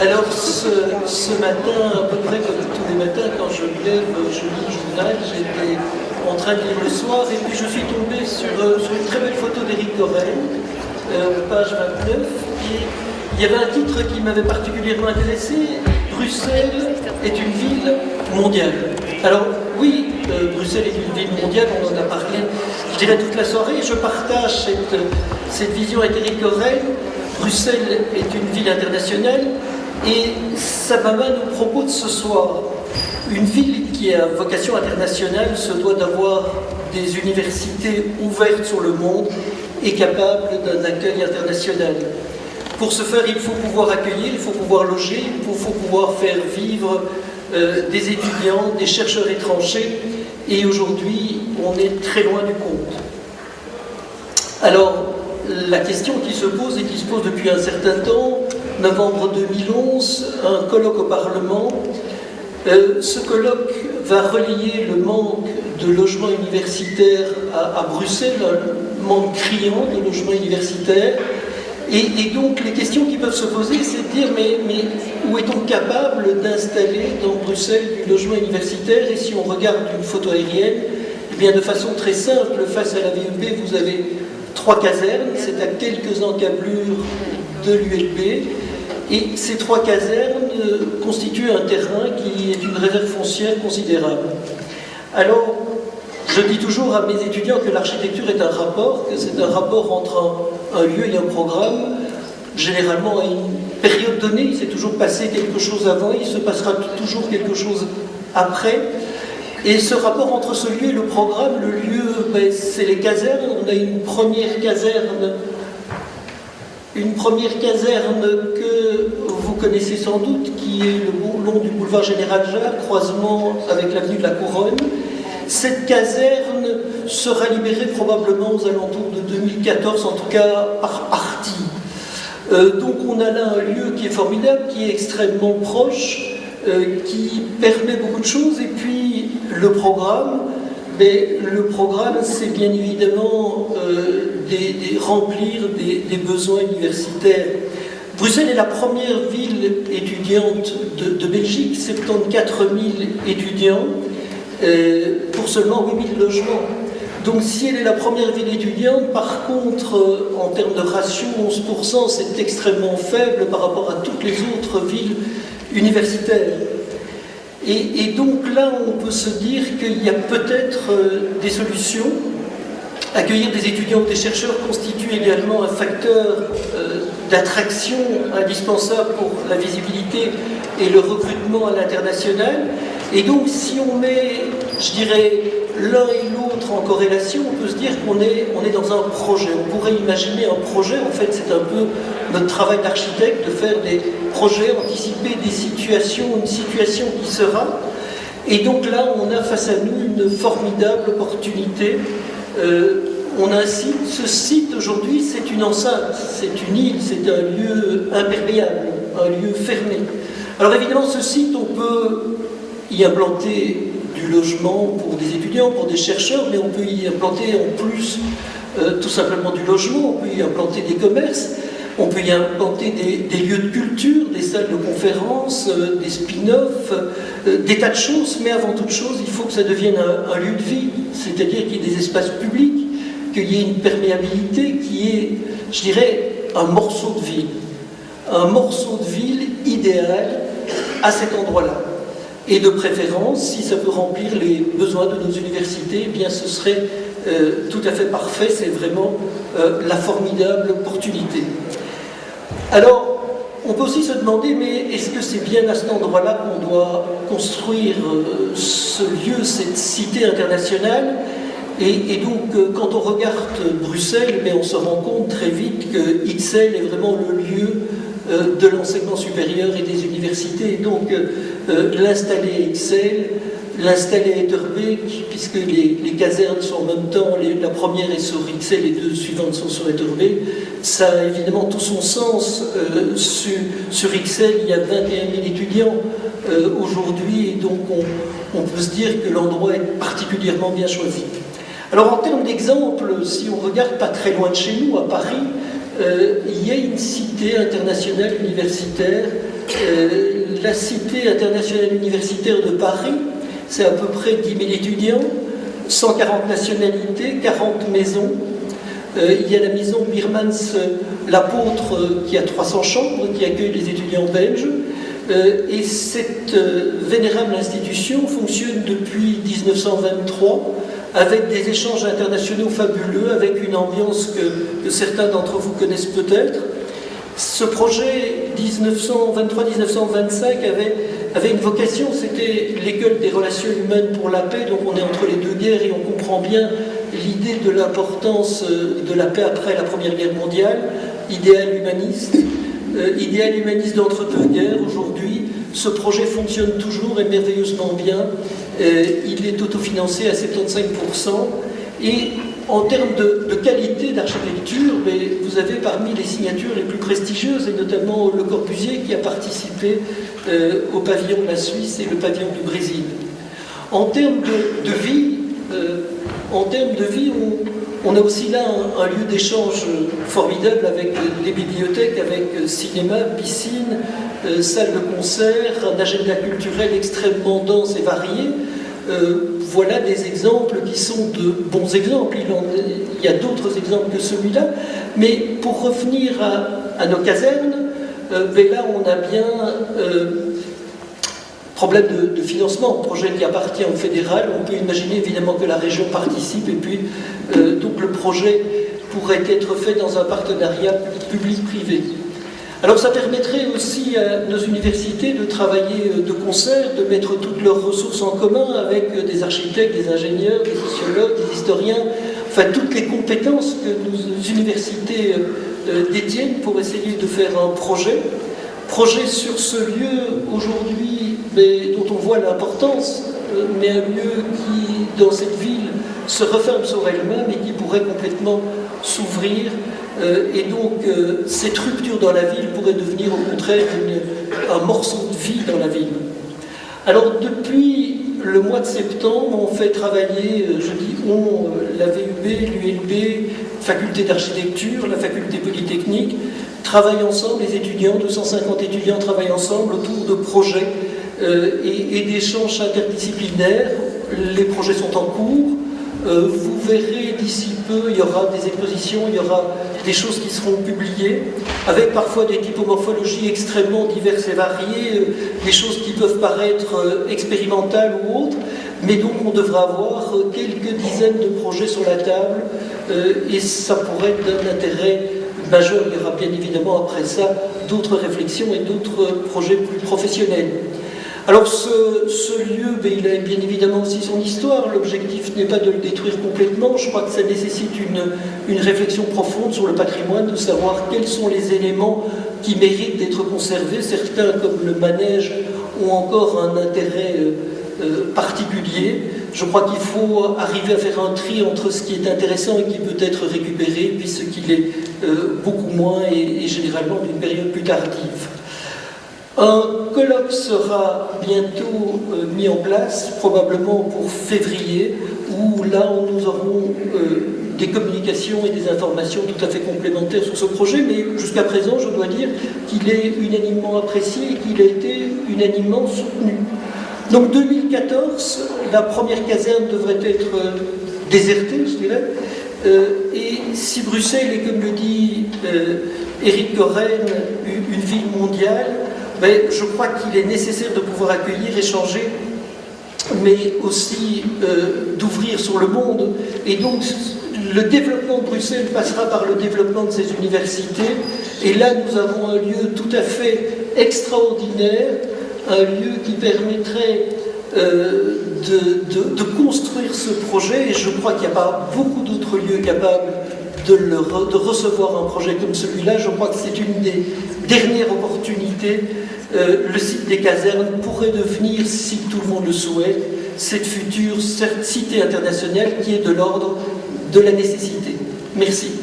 Alors ce matin, à peu près comme tous les matins, quand je me lève, je lis le journal, j'étais en train de lire le soir, et puis je suis tombé sur une très belle photo d'Éric Corrèze, page 29, et il y avait un titre qui m'avait particulièrement intéressé: Bruxelles est une ville mondiale. Alors oui, Bruxelles est une ville mondiale, on en a parlé, je dirais, toute la soirée. Je partage cette vision avec Éric Corrèze. Bruxelles est une ville internationale, et ça m'amène au propos de ce soir. Une ville qui a vocation internationale se doit d'avoir des universités ouvertes sur le monde et capables d'un accueil international. Pour ce faire, il faut pouvoir accueillir, il faut pouvoir loger, il faut pouvoir faire vivre des étudiants, des chercheurs étrangers, et aujourd'hui, on est très loin du compte. Alors, la question qui se pose et qui se pose depuis un certain temps, novembre 2011, un colloque au Parlement. Ce colloque va relayer le manque de logements universitaires à Bruxelles, un manque criant de logements universitaires. Et donc les questions qui peuvent se poser, c'est de dire mais où est-on capable d'installer dans Bruxelles du logement universitaire? Et si on regarde une photo aérienne, eh bien de façon très simple, face à la VUB, vous avez 3 casernes, c'est à quelques encablures de l'ULB, et ces 3 casernes constituent un terrain qui est une réserve foncière considérable. Alors, je dis toujours à mes étudiants que l'architecture est un rapport, que c'est un rapport entre un lieu et un programme. Généralement, à une période donnée, il s'est toujours passé quelque chose avant, il se passera toujours quelque chose après. Et ce rapport entre ce lieu et le programme, le lieu, c'est les casernes. On a une première caserne que vous connaissez sans doute, qui est le long du boulevard Général Jacques, croisement avec l'avenue de la Couronne. Cette caserne sera libérée probablement aux alentours de 2014, en tout cas par partie. Donc on a là un lieu qui est formidable, qui est extrêmement proche, qui permet beaucoup de choses. Et puis le programme, c'est bien évidemment remplir des besoins universitaires. Bruxelles est la première ville étudiante de Belgique, 74 000 étudiants pour seulement 8 000 logements. Donc si elle est la première ville étudiante, par contre, en termes de ratio, 11%, c'est extrêmement faible par rapport à toutes les autres villes universitaires. Et donc là, on peut se dire qu'il y a peut-être des solutions. Accueillir des étudiants ou des chercheurs constitue également un facteur d'attraction indispensable pour la visibilité et le recrutement à l'international. Et donc, si on met, je dirais, l'un et l'autre en corrélation, on peut se dire qu'on est dans un projet. On pourrait imaginer un projet, en fait, c'est un peu notre travail d'architecte, de faire des projets, anticiper des situations, une situation qui sera. Et donc là, on a face à nous une formidable opportunité. On a un site, ce site aujourd'hui, c'est une enceinte, c'est une île, c'est un lieu imperméable, un lieu fermé. Alors évidemment, ce site, on peut y implanter du logement pour des étudiants, pour des chercheurs, mais on peut y implanter en plus tout simplement du logement, on peut y implanter des commerces, on peut y implanter des lieux de culture, des salles de conférences, des spin-offs, des tas de choses, mais avant toute chose, il faut que ça devienne un lieu de vie, c'est-à-dire qu'il y ait des espaces publics, qu'il y ait une perméabilité qui est, je dirais, un morceau de ville idéal à cet endroit-là. Et de préférence, si ça peut remplir les besoins de nos universités, eh bien ce serait tout à fait parfait, c'est vraiment la formidable opportunité. Alors, on peut aussi se demander, mais est-ce que c'est bien à cet endroit-là qu'on doit construire ce lieu, cette cité internationale? Et donc, quand on regarde Bruxelles, on se rend compte très vite que XL est vraiment le lieu de l'enseignement supérieur et des universités. Donc, l'installer à XL, l'installer à Etterbeek, puisque les casernes sont en même temps, la première est sur XL, les deux suivantes sont sur Etterbeek, ça a évidemment tout son sens. Sur XL, il y a 21 000 étudiants. aujourd'hui, et donc on peut se dire que l'endroit est particulièrement bien choisi. Alors en termes d'exemple, si on regarde pas très loin de chez nous, à Paris, il y a une cité internationale universitaire, la cité internationale universitaire de Paris, c'est à peu près 10 000 étudiants, 140 nationalités, 40 maisons. Il y a la maison Birmans l'Apôtre qui a 300 chambres, qui accueille les étudiants belges. Et cette vénérable institution fonctionne depuis 1923 avec des échanges internationaux fabuleux, avec une ambiance que certains d'entre vous connaissent peut-être. Ce projet 1923-1925 avait une vocation, c'était l'école des relations humaines pour la paix, donc on est entre les deux guerres et on comprend bien l'idée de l'importance de la paix après la Première Guerre mondiale, idéal humaniste d'entre deux guerres. Aujourd'hui, ce projet fonctionne toujours et merveilleusement bien. Il est autofinancé à 75%. Et en termes de qualité d'architecture, vous avez parmi les signatures les plus prestigieuses, et notamment Le Corbusier qui a participé au pavillon de la Suisse et le pavillon du Brésil. En termes de vie, on a aussi là un lieu d'échange formidable avec les bibliothèques, avec cinéma, piscine, salle de concert, un agenda culturel extrêmement dense et varié. Voilà des exemples qui sont de bons exemples. Il y a d'autres exemples que celui-là. Mais pour revenir à nos casernes, là on a bien problème de financement, projet qui appartient au fédéral. On peut imaginer évidemment que la région participe et puis donc le projet pourrait être fait dans un partenariat public-privé. Alors ça permettrait aussi à nos universités de travailler de concert, de mettre toutes leurs ressources en commun avec des architectes, des ingénieurs, des sociologues, des historiens, enfin toutes les compétences que nos universités détiennent pour essayer de faire un projet. Projet sur ce lieu aujourd'hui dont on voit l'importance, mais un lieu qui, dans cette ville, se referme sur elle-même et qui pourrait complètement s'ouvrir. Et donc, cette rupture dans la ville pourrait devenir au contraire un morceau de vie dans la ville. Alors, depuis le mois de septembre, on fait travailler, je dis on, la VUB, l'ULB, faculté d'architecture, la faculté polytechnique, travaillent ensemble, les étudiants, 250 étudiants travaillent ensemble autour de projets et d'échanges interdisciplinaires. Les projets sont en cours. Vous verrez d'ici peu, il y aura des expositions, il y aura des choses qui seront publiées, avec parfois des typomorphologies extrêmement diverses et variées, des choses qui peuvent paraître expérimentales ou autres, mais donc on devra avoir quelques dizaines de projets sur la table, et ça pourrait être d'un intérêt majeur. Il y aura bien évidemment après ça d'autres réflexions et d'autres projets plus professionnels. Alors ce lieu, il a bien évidemment aussi son histoire. L'objectif n'est pas de le détruire complètement. Je crois que ça nécessite une réflexion profonde sur le patrimoine, de savoir quels sont les éléments qui méritent d'être conservés. Certains, comme le manège, ont encore un intérêt particulier. Je crois qu'il faut arriver à faire un tri entre ce qui est intéressant et qui peut être récupéré, puis ce qui l'est beaucoup moins et généralement d'une période plus tardive. Un colloque sera bientôt mis en place, probablement pour février, où là nous aurons des communications et des informations tout à fait complémentaires sur ce projet, mais jusqu'à présent, je dois dire qu'il est unanimement apprécié et qu'il a été unanimement soutenu. Donc 2014, la première caserne devrait être désertée, je dirais, et si Bruxelles est, comme le dit Éric Coren, une ville mondiale, je crois qu'il est nécessaire de pouvoir accueillir, échanger, mais aussi d'ouvrir sur le monde. Et donc, le développement de Bruxelles passera par le développement de ses universités. Et là, nous avons un lieu tout à fait extraordinaire, un lieu qui permettrait de construire ce projet. Et je crois qu'il n'y a pas beaucoup d'autres lieux capables de recevoir un projet comme celui-là. Je crois que c'est une des dernières opportunités. Le site des casernes pourrait devenir, si tout le monde le souhaite, cette future cité internationale qui est de l'ordre de la nécessité. Merci.